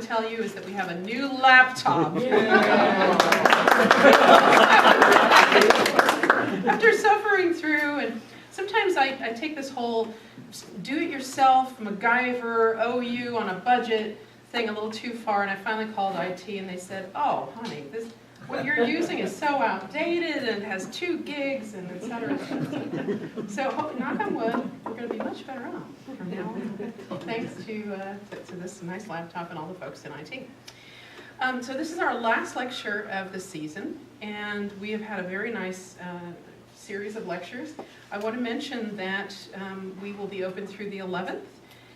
to tell you is that we have a new laptop. After suffering through, and sometimes I take this whole do-it-yourself, MacGyver, OU on a budget thing a little too far, and I finally called IT and they said, oh, honey, what you're using is so outdated and has 2 gigs and et cetera. So knock on wood, we're going to be much better off from now on, thanks to this nice laptop and all the folks in IT. So this is our last lecture of the season, and we have had a very nice series of lectures. I want to mention that we will be open through the 11th,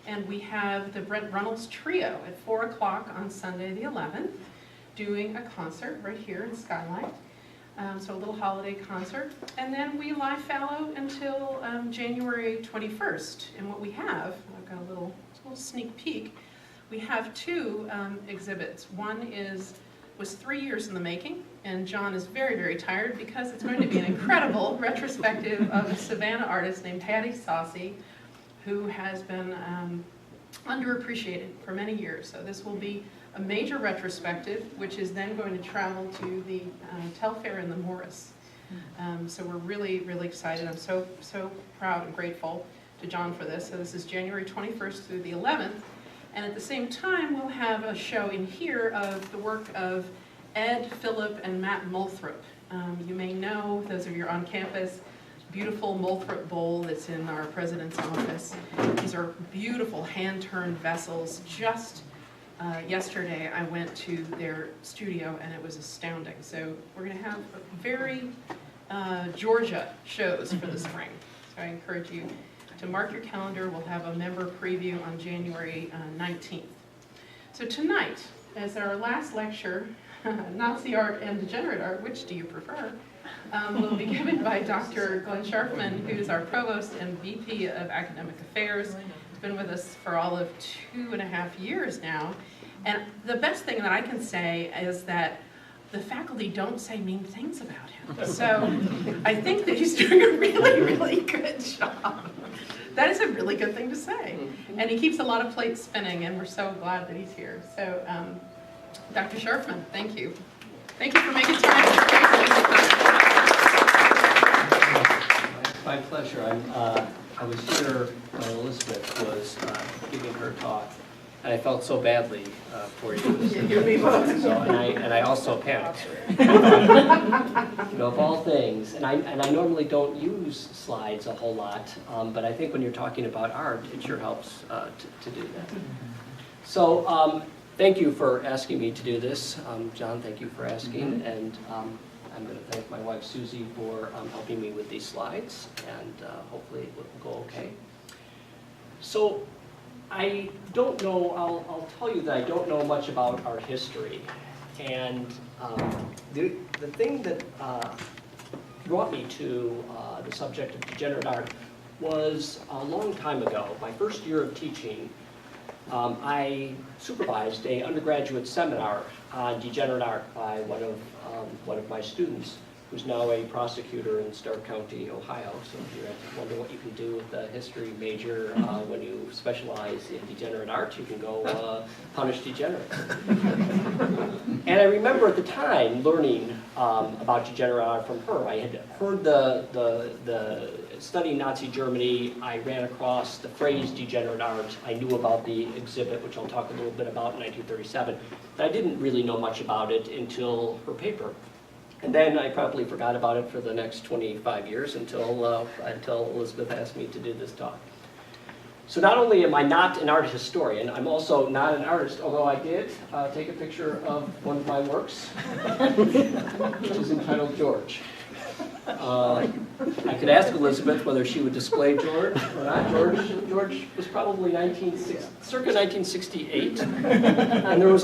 and we have the Brent Runnels Trio at 4 o'clock on Sunday the 11th, doing a concert right here in Skylight. So a little holiday concert. And then we live fallow until January 21st. And what we have, I've got a little sneak peek, we have 2 exhibits. One was 3 years in the making, and John is very, very tired because it's going to be an incredible retrospective of a Savannah artist named Hattie Saucy, who has been underappreciated for many years. So this will be a major retrospective, which is then going to travel to the Telfair in the Morris. So we're really, really excited. I'm so proud and grateful to John for this. So this is January 21st through the 11th. And at the same time, we'll have a show in here of the work of Ed, Philip, and Matt Moulthrop. You may know, those of you on campus, beautiful Moulthrop bowl that's in our president's office. These are beautiful hand-turned vessels. Just yesterday, I went to their studio, and it was astounding. So we're going to have very Georgia shows for the spring. So I encourage you to mark your calendar. We'll have a member preview on January 19th. So tonight, as our last lecture, Nazi art and degenerate art, which do you prefer, will be given by Dr. Glenn Sharfman, who's our Provost and VP of Academic Affairs. He's been with us for all of 2.5 years now. And the best thing that I can say is that the faculty don't say mean things about him. So I think that he's doing a really, really good job. That is a really good thing to say. And he keeps a lot of plates spinning, and we're so glad that he's here. So Dr. Sharfman, thank you. Thank you for making time. My pleasure. I was here when Elizabeth was giving her talk, and I felt so badly for you. So, and I also panicked. Of all things, and I normally don't use slides a whole lot, but I think when you're talking about art, it sure helps to do that. So thank you for asking me to do this. John, thank you for asking, and I'm going to thank my wife Susie for helping me with these slides, and hopefully it will go okay. So I don't know, I'll tell you that I don't know much about art history, and the thing that brought me to the subject of degenerate art was a long time ago. My first year of teaching, I supervised an undergraduate seminar on degenerate art by one of my students, who's now a prosecutor in Stark County, Ohio. So if you wonder what you can do with a history major when you specialize in degenerate art, you can go punish degenerates. And I remember at the time learning about degenerate art from her. I had heard the studying Nazi Germany. I ran across the phrase degenerate art. I knew about the exhibit, which I'll talk a little bit about in 1937, but I didn't really know much about it until her paper. And then I probably forgot about it for the next 25 years until Elizabeth asked me to do this talk. So not only am I not an art historian, I'm also not an artist, although I did take a picture of one of my works, which is entitled George. I could ask Elizabeth whether she would display George or not. George was probably circa 1968, and there was